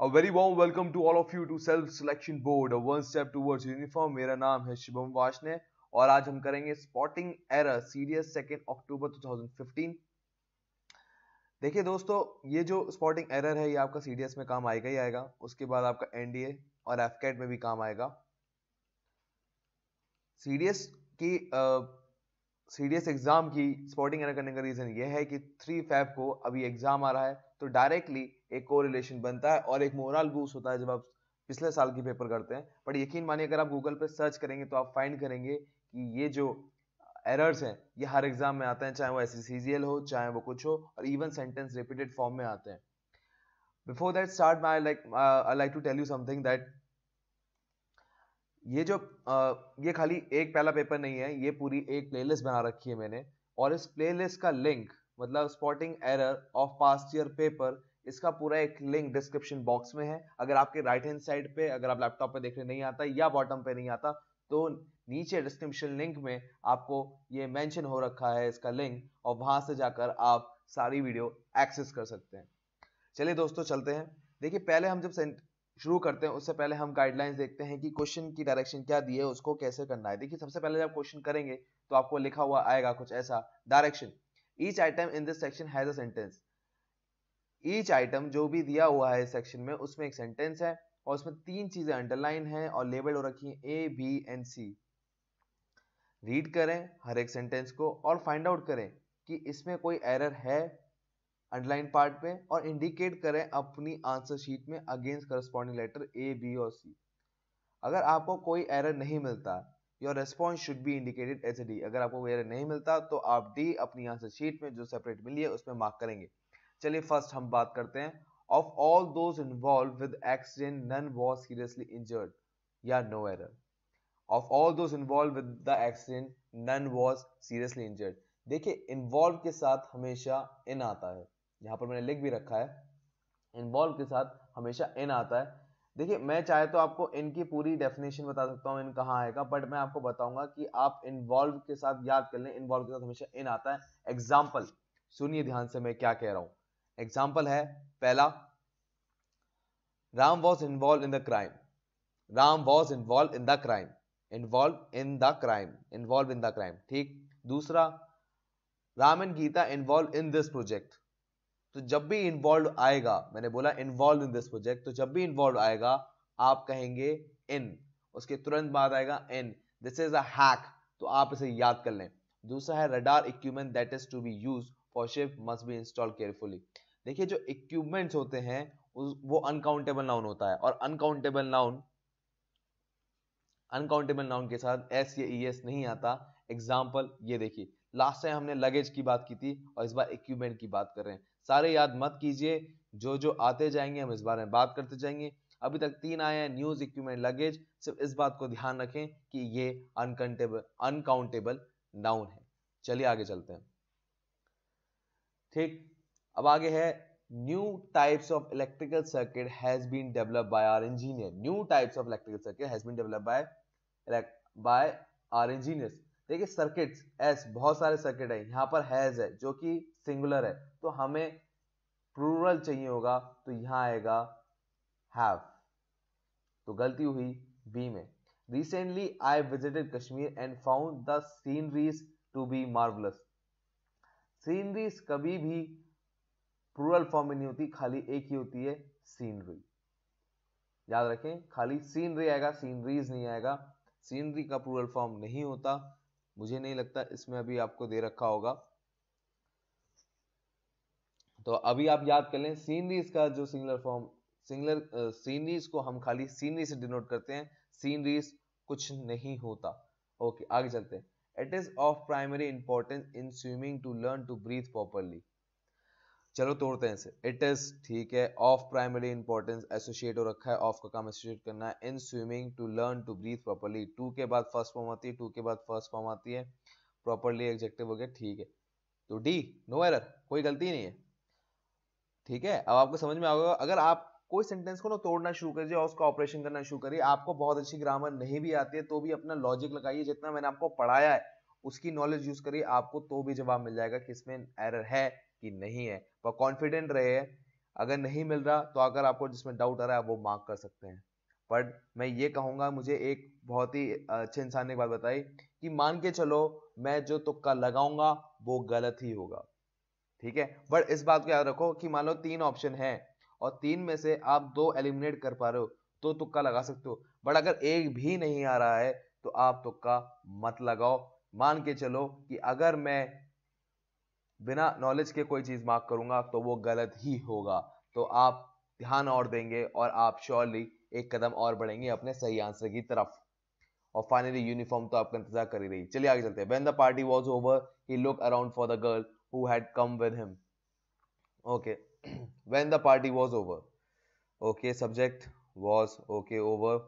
A very warm welcome to all of you to Self Selection Board, a one step towards uniform. मेरा नाम है शिवम वाशने और आज हम करेंगे स्पॉटिंग एरर सीडीएस 2 अक्टूबर 2015। देखिए दोस्तों, ये जो स्पॉटिंग एरर है ये आपका सीडीएस में काम आएगा ही आएगा, उसके बाद आपका एनडीए और एफकेट में भी काम आएगा। सीडीएस की सीडीएस एग्जाम की स्पॉटिंग एरर करने का रीजन ये है कि 3 फेब को अभी एग्जाम आ रहा है, तो डायरेक्टली एक कोरिलेशन बनता है और एक मोरल बूस्ट होता है जब आप पिछले साल की पेपर करते हैं। बट यकीन मानिए, अगर आप गूगल पे सर्च करेंगे तो आप फाइंड करेंगे कि ये जो एरर्स हैं ये हर एग्जाम में आते हैं, चाहे वो एससीसीजीएल हो चाहे वो कुछ हो, और इवन सेंटेंस रिपीटेड फॉर्म में आते हैं। Before that start I like to tell you something that ये जो ये खाली एक पहला पेपर नहीं है, ये पूरी एक प्लेलिस्ट बना रखी है मैंने, और इस प्लेलिस्ट का लिंक मतलब spotting error of past year paper, इसका पूरा एक लिंक डिस्क्रिप्शन बॉक्स में है। अगर आपके राइट हैंड साइड पे, अगर आप लैपटॉप पे देखने नहीं आता या बॉटम पे नहीं आता, तो नीचे डिस्क्रिप्शन लिंक में आपको ये मेंशन हो रखा है इसका लिंक, और वहां से जाकर आप सारी वीडियो एक्सेस कर सकते हैं। चलिए दोस्तों चलते हैं। देखिए, पहले हम जब शुरू करते हैं उससे पहले हम गाइडलाइंस देखते हैं कि क्वेश्चन की डायरेक्शन क्या दी है, उसको कैसे करना है। देखिए, सबसे पहले जब क्वेश्चन करेंगे तो आपको लिखा हुआ आएगा कुछ ऐसा, direction each item in this section has a sentence. Each item जो भी दिया हुआ है इस सेक्शन में, उसमें एक सेंटेंस है और उसमें 3 चीजें अंडरलाइन हैं और लेबल हो रखी हैं ए, बी एंड सी। रीड करें हर एक सेंटेंस को और फाइंड आउट करें कि इसमें कोई एरर है अंडरलाइन पार्ट पे, और इंडिकेट करें अपनी आंसर शीट में against corresponding letter A, B और सी। अगर आपको कोई एरर नहीं मिलता, your response should be indicated as A D. अगर आपको कोई एरर नहीं मिलता तो आप डी अपनी आंसर शीट में जो सेपरेट मिली है उसमें मार्क करेंगे। चलिए फर्स्ट हम बात करते हैं, of all those involve with accident none was seriously injured या no error. Of all those involve with the accident none was seriously injured. देखिए, इन्वॉल्व के साथ हमेशा इन आता है, यहां पर मैंने लिख भी रखा है, इन्वॉल्व के साथ हमेशा इन आता है। देखिए, मैं चाहे तो आपको इनकी पूरी डेफिनेशन बता सकता हूं इन कहां आएगा, बट मैं आपको बताऊंगा कि आप इन्वॉल्व के साथ याद कर लें, इन्वॉल्व के साथ हमेशा इन आता है। एग्जाम्पल सुनिए ध्यान से मैं क्या कह रहा हूं। एग्जाम्पल है पहला, Ram was involve in the crime. Ram was involve in the crime, involve in the crime, involve in the crime. ठीक। दूसरा, Ram and Geeta involve in this project. तो जब भी इन्वॉल्व आएगा, मैंने बोला इन्वॉल्व इन दिस प्रोजेक्ट, तो जब भी इन्वॉल्व आएगा आप कहेंगे इन, उसके तुरंत बाद आएगा in. This is a hack, तो आप इसे याद कर लें। दूसरा है, radar equipment that is to be used for ship must be install carefully. देखिए, जो इक्विपमेंट्स होते हैं वो अनकाउंटेबल नाउन होता है, और अनकाउंटेबल नाउन के साथ एस या ई एस नहीं आता। एग्जाम्पल ये देखिए, लास्ट टाइम हमने लगेज की बात की थी और इस बार इक्विपमेंट की बात कर रहे हैं। सारे याद मत कीजिए, जो जो आते जाएंगे हम इस बारे में बात करते जाएंगे। अभी तक 3 आए हैं, न्यूज, इक्विपमेंट, लगेज। सिर्फ इस बात को ध्यान रखें कि ये अनकाउंटेबल नाउन है। चलिए आगे चलते हैं। ठीक, अब आगे है, new types of electrical circuit has been developed by our engineer. New types of electrical circuit has been developed by our engineers. देखिए, सर्किट्स एस, बहुत सारे सर्किट है, यहां पर हैज है जो कि सिंगुलर है, तो हमें प्लूरल चाहिए होगा, तो यहां आएगा हैव, तो गलती हुई बी में। Recently I visited Kashmir and found the sceneries to be marvellous. Sceneries कभी भी प्लूरल फॉर्म में नहीं होती, खाली एक ही होती है, सीनरी। याद रखें, खाली सीनरी आएगा, सीनरीज नहीं आएगा। सीनरी का प्लूरल फॉर्म नहीं होता, मुझे नहीं लगता इसमें अभी आपको दे रखा होगा, तो अभी आप याद कर लें। सीनरीज का जो सिंगुलर फॉर्म, सीनरीज को हम खाली सीनरी से डिनोट करते हैं, सीनरीज कुछ नहीं होता। ओके, आगे चलते हैं। It is of primary importance in swimming to learn to breathe properly. चलो तोड़ते हैं इसे। इट इज, ठीक है, ऑफ प्राइमरी इंपॉर्टेंस एसोसिएट हो रखा है, ऑफ का काम एसोसिएट करना है। In swimming to learn to breathe properly, to के बाद फर्स्ट फॉर्म आती है, टू के बाद फर्स्ट फॉर्म आती है, प्रॉपरली एडजेक्टिव हो गया। ठीक है, तो डी, नो एरर, कोई गलती नहीं है। ठीक है, अब आपको समझ में आ गया। अगर आप कोई सेंटेंस को ना तोड़ना शुरू करिए और उसका ऑपरेशन करना शुरू करिए, आपको बहुत अच्छी ग्रामर नहीं भी आती है तो भी अपना लॉजिक लगाइए, जितना मैंने आपको पढ़ाया है उसकी नॉलेज यूज करिए, आपको तो भी जवाब मिल जाएगा कि इसमें एरर है कि नहीं है। पर कॉन्फिडेंट रहे, अगर नहीं मिल रहा तो अगर आपको जिसमें डाउट आ रहा है वो मार्क कर सकते हैं। बट मैं ये कहूंगा, मुझे एक बहुत ही अच्छे इंसान ने एक बात बताई कि मान के चलो मैं जो तुक्का लगाऊंगा वो गलत ही होगा, ठीक है। बट इस बात को याद रखो कि मान लो 3 ऑप्शन है और 3 में से आप 2 एलिमिनेट कर पा रहे हो तो तुक्का लगा सकते हो। बट अगर एक भी नहीं आ रहा है तो आप तुक्का मत लगाओ। मान के चलो कि अगर मैं बिना नॉलेज के कोई चीज मार्क करूंगा तो वो गलत ही होगा, तो आप ध्यान और देंगे और आप श्योरली एक कदम और बढ़ेंगे अपने सही आंसर की तरफ। और फाइनली यूनिफॉर्म तो आपका इंतजार कर ही रही। चलिए आगे चलते हैं। When the party was over he look around for the girl who had come with him. Okay when the party was over, okay subject was, okay over,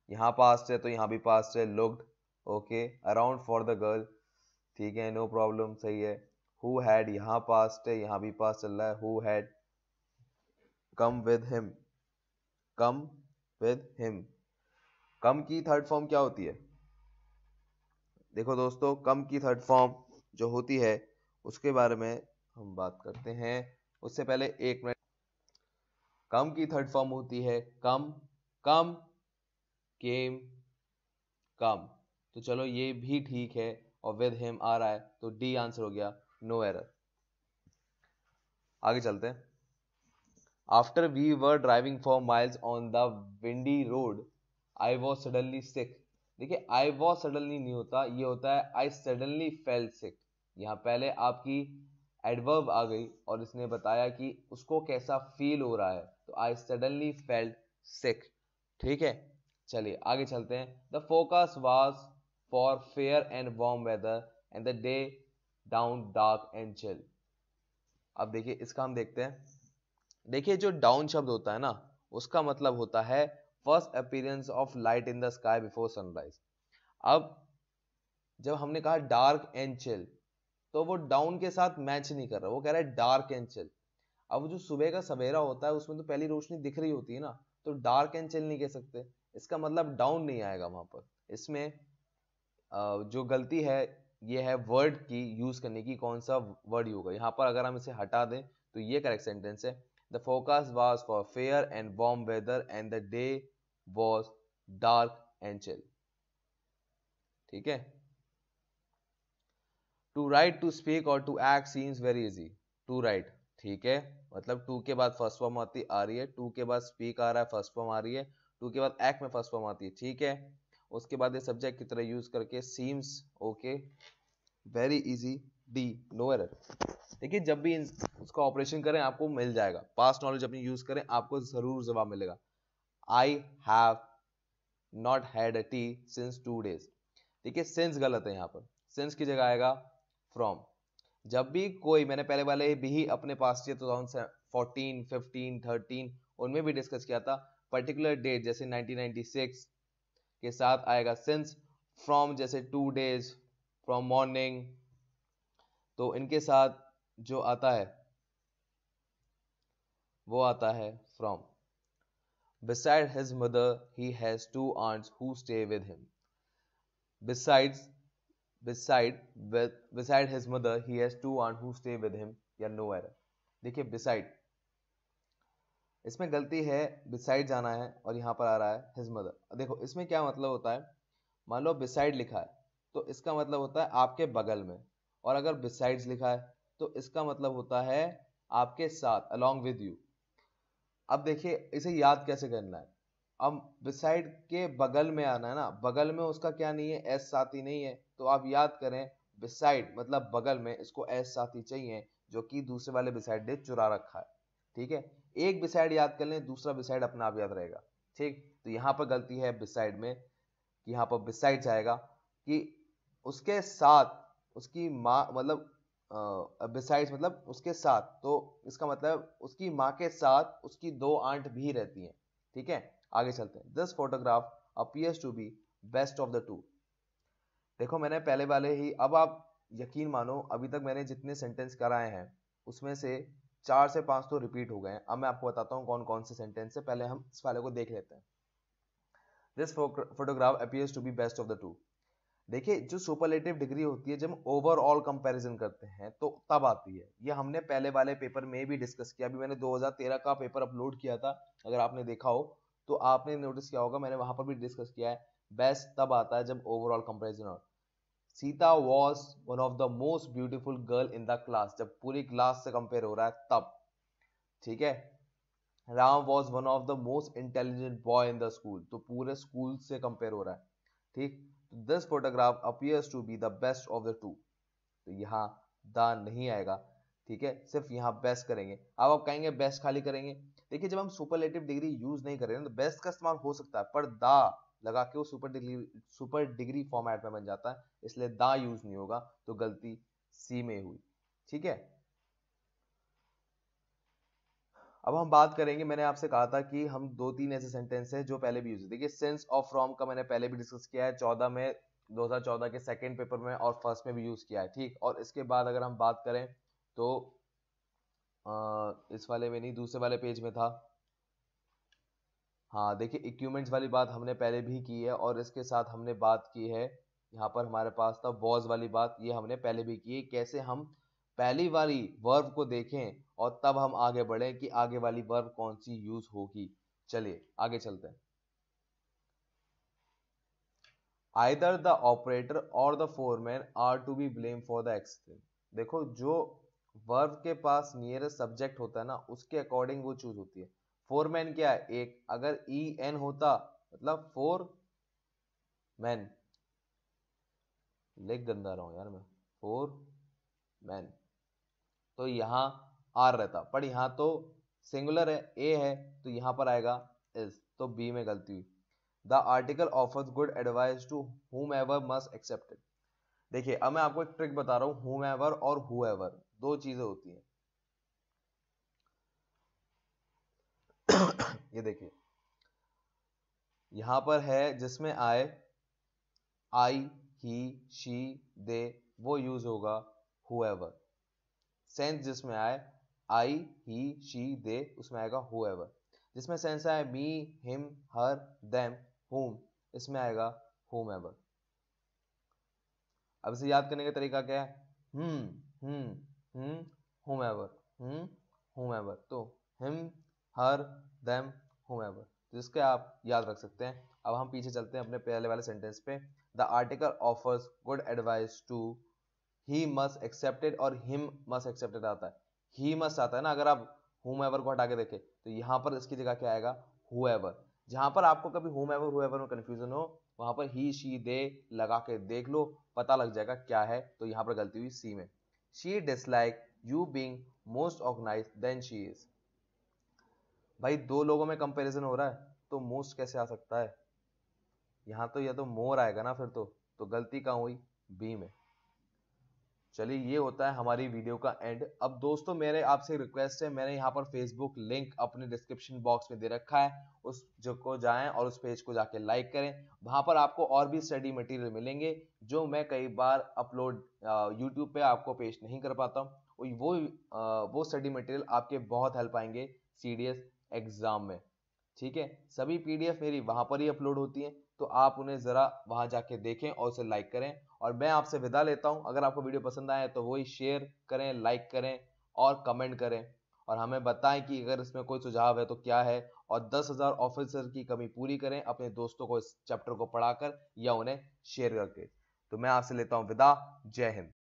यहाँ पास्ट है तो यहाँ भी पास्ट है, looked, okay, around for the girl, ठीक है, no problem, सही है। हु हैड, यहाँ पास्ट है यहाँ भी पास्ट चल रहा है, who had come with him, come with him. Come की थर्ड फॉर्म क्या होती है? देखो दोस्तों, कम की थर्ड फॉर्म जो होती है उसके बारे में हम बात करते हैं। उससे पहले एक मिनट, कम की थर्ड फॉर्म होती है कम, कम, केम, कम। तो चलो ये भी ठीक है और विद हिम आ रहा है तो डी आंसर हो गया, नो एरर। आगे चलते हैं। After we were driving for miles on the windy road I was suddenly sick. देखिए आई वॉज सडनली नहीं होता, ये होता है आई सडनली फेल्ट सिक। यहाँ पहले आपकी एडवर्ब आ गई और इसने बताया कि उसको कैसा फील हो रहा है, तो आई सडनली फेल्ट सिक, ठीक है। चलिए आगे चलते हैं। The focus was for fair and warm weather and the day down dark and chill. अब देखिए इसका हम देखते हैं। देखिए जो डाउन शब्द होता है ना, उसका मतलब होता है first appearance of light in the sky before sunrise. अब जब हमने कहा डार्क एंड चिल, तो वो डाउन के साथ मैच नहीं कर रहा, वो कह रहा है डार्क एंड चिल। अब जो सुबह का सवेरा होता है उसमें तो पहली रोशनी दिख रही होती है ना, तो डार्क एंड चिल नहीं कह सकते, इसका मतलब डाउन नहीं आएगा वहां पर। इसमें जो गलती है ये है वर्ड की यूज करने की। कौन सा वर्ड होगा यहाँ पर? अगर हम इसे हटा दें तो ये करेक्ट सेंटेंस है, the focus was for fair and warm weather and the day was dark and chill, ठीक है। टू राइट, टू स्पीक और to act seems very easy. To write, ठीक है, मतलब टू के बाद फर्स्ट फॉर्म आती आ रही है, टू के बाद स्पीक आ रहा है फर्स्ट फॉर्म आ रही है, टू के बाद एक्ट में फर्स्ट फॉर्म आती है, ठीक है। उसके बाद ये सब्जेक्ट की तरह यूज करके seems, okay, very easy, D, no error. देखिए जब भी उसका ऑपरेशन करें आपको मिल जाएगा, पास्ट नॉलेज अपनी यूज करें आपको जरूर जवाब मिलेगा। I have not had a T since 2 days। देखिए सिंस गलत है, यहाँ पर सिंस की जगह आएगा फ्रॉम। जब भी कोई, मैंने पहले वाले भी अपने पास्ट ईयर 2014, 15, 13 उनमें भी डिस्कस किया था, पर्टिकुलर डेट जैसे 1996 के साथ आएगा सिंस, फ्रॉम जैसे 2 days, फ्रॉम मॉर्निंग, तो इनके साथ जो आता है वो आता है from. Beside his mother, he has 2 aunts who stay with him. Besides, beside his mother, he has 2 aunts who stay with him. या no error। देखिए beside, इसमें गलती है, beside जाना है और यहाँ पर आ रहा है his mother। देखो इसमें क्या मतलब होता है, मान लो beside लिखा है तो इसका मतलब होता है आपके बगल में, और अगर besides लिखा है तो इसका मतलब होता है आपके साथ, along with you। अब देखिए इसे याद कैसे करना है। अब बिसाइड के बगल में आना है ना, बगल में उसका क्या नहीं है, एस साथी नहीं है, तो आप याद करें बिसाइड मतलब बगल में, इसको एस साथी चाहिए जो कि दूसरे वाले बिसाइड ने चुरा रखा है, ठीक है। एक बिसाइड याद कर लें, दूसरा बिसाइड अपना आप याद रहेगा, ठीक। तो यहाँ पर गलती है बिसाइड में, कि यहाँ पर बिसाइड जाएगा कि उसके साथ उसकी माँ, मतलब बिसाइड्स मतलब उसके साथ, तो इसका मतलब उसकी माँ के साथ उसकी 2 आंट भी रहती हैं, ठीक है। आगे चलते हैं। This photograph appears to be best of the 2। देखो मैंने पहले वाले ही, अब आप यकीन मानो अभी तक मैंने जितने सेंटेंस कराए हैं उसमें से 4 से 5 तो रिपीट हो गए हैं। अब मैं आपको बताता हूँ कौन कौन से सेंटेंस है, पहले हम इस वाले को देख लेते हैं। This photograph appears to be best of the 2। देखिए जो सुपरलेटिव डिग्री होती है जब हम ओवरऑल कंपैरिजन करते हैं तो तब आती है। ये हमने पहले वाले पेपर में भी डिस्कस किया। अभी मैंने 2013 का पेपर अपलोड किया था, अगर आपने देखा हो तो आपने नोटिस किया होगा, मैंने वहां पर भी डिस्कस किया है। बेस्ट तब आता है जब ओवरऑल कंपैरिजन हो। Sita was one of the most beautiful girl in the class, जब पूरी क्लास से कंपेयर हो रहा है तब। ठीक है। Ram was one of the most intelligent boy in the school, तो पूरे स्कूल से कंपेयर हो रहा है। ठीक। This photograph appears to be the best of the two, तो यहाँ द नहीं आएगा। ठीक है, सिर्फ यहाँ बेस्ट करेंगे। अब आप कहेंगे बेस्ट खाली करेंगे, देखिए जब हम सुपरलेटिव डिग्री यूज नहीं कर रहे हैं तो बेस्ट का इस्तेमाल हो सकता है, पर द लगा के वो सुपर डिग्री फॉर्मेट में बन जाता है, इसलिए द यूज नहीं होगा, तो गलती सी में हुई। ठीक है। अब हम बात करेंगे, मैंने आपसे कहा था कि हम दो तीन ऐसे सेंटेंस हैं जो पहले भी यूज है। देखिए सेंस ऑफ फ्रॉम का मैंने पहले भी डिस्कस किया है 2014 के सेकंड पेपर में और फर्स्ट में भी यूज किया है। ठीक। और इसके बाद अगर हम बात करें तो इस वाले में नहीं, दूसरे वाले पेज में था। हाँ देखिए इक्विपमेंट्स वाली बात हमने पहले भी की है, और इसके साथ हमने बात की है, यहाँ पर हमारे पास था वॉज वाली बात, ये हमने पहले भी की है। कैसे हम पहली वाली वर्ब को देखें और तब हम आगे बढ़ें कि आगे वाली वर्ब कौन सी यूज होगी। चलिए आगे चलते हैं। Either the operator or the foreman are to be blame for the accident. देखो जो वर्ब के पास नियरेस्ट सब्जेक्ट होता है ना, उसके अकॉर्डिंग वो चूज होती है। फोरमैन क्या है, एक, अगर ई एन होता मतलब फोर मैन, लेग गंदा रहा हूं यार मैं, फोर मैन, तो यहां आर रहता, पर यहां तो सिंगुलर है, ए है, तो यहां पर आएगा इज, तो बी में गलती हुई। The article offers good advice to whomever must accept it। देखिए अब मैं आपको एक ट्रिक बता रहा हूं, whomever और whoever दो चीजें होती हैं। ये देखिए यहां पर है जिसमें आए आई, ही, शी, दे, वो यूज होगा whoever। सेंस जिसमें आए आई, ही, शी, दे, उसमें आएगा whoever। जिसमें सेंस आए मी, हिम, हर, देम, whom, इसमें आएगा whomever। अब इसे याद करने का तरीका क्या है, हम्म, whomever, whomever, तो हिम, हर, देम, whomever, जिसके आप याद रख सकते हैं। अब हम पीछे चलते हैं अपने पहले वाले सेंटेंस पे। The article offers good advice to he must accepted, और हिम मस्ट एक्सेप्टेड आता है, ही मस्ट आता है ना। अगर आप whomever को हटा के देखें तो यहां पर इसकी जगह क्या आएगा, whoever। जहां पर आपको कभी whoever में कंफ्यूजन हो, वहां पर ही, शी, दे लगा के देख लो, पता लग जाएगा क्या है। तो यहां पर गलती हुई सी में। She dislike you being most organised than she is. भाई दो लोगों में कंपैरिजन हो रहा है तो मोस्ट कैसे आ सकता है, यहां तो या तो मोर आएगा ना, फिर तो गलती कहां हुई, बी में। चलिए ये होता है हमारी वीडियो का एंड। अब दोस्तों मेरे आपसे रिक्वेस्ट है, मैंने यहाँ पर फेसबुक लिंक अपने डिस्क्रिप्शन बॉक्स में दे रखा है, उस जो को जाएं और उस पेज को जाके लाइक करें। वहां पर आपको और भी स्टडी मटेरियल मिलेंगे जो मैं कई बार अपलोड यूट्यूब पे आपको पेश नहीं कर पाता हूँ। वो स्टडी मटेरियल आपके बहुत हेल्प आएंगे सीडीएस एग्जाम में। ठीक है, सभी पीडीएफ मेरी वहां पर ही अपलोड होती हैं, तो आप उन्हें जरा वहां जाके देखें और उसे लाइक करें। और मैं आपसे विदा लेता हूं। अगर आपको वीडियो पसंद आए तो वही शेयर करें, लाइक करें और कमेंट करें, और हमें बताएं कि अगर इसमें कोई सुझाव है तो क्या है। और 10,000 ऑफिसर की कमी पूरी करें अपने दोस्तों को इस चैप्टर को पढ़ाकर या उन्हें शेयर करके। तो मैं आपसे लेता हूं विदा। जय हिंद।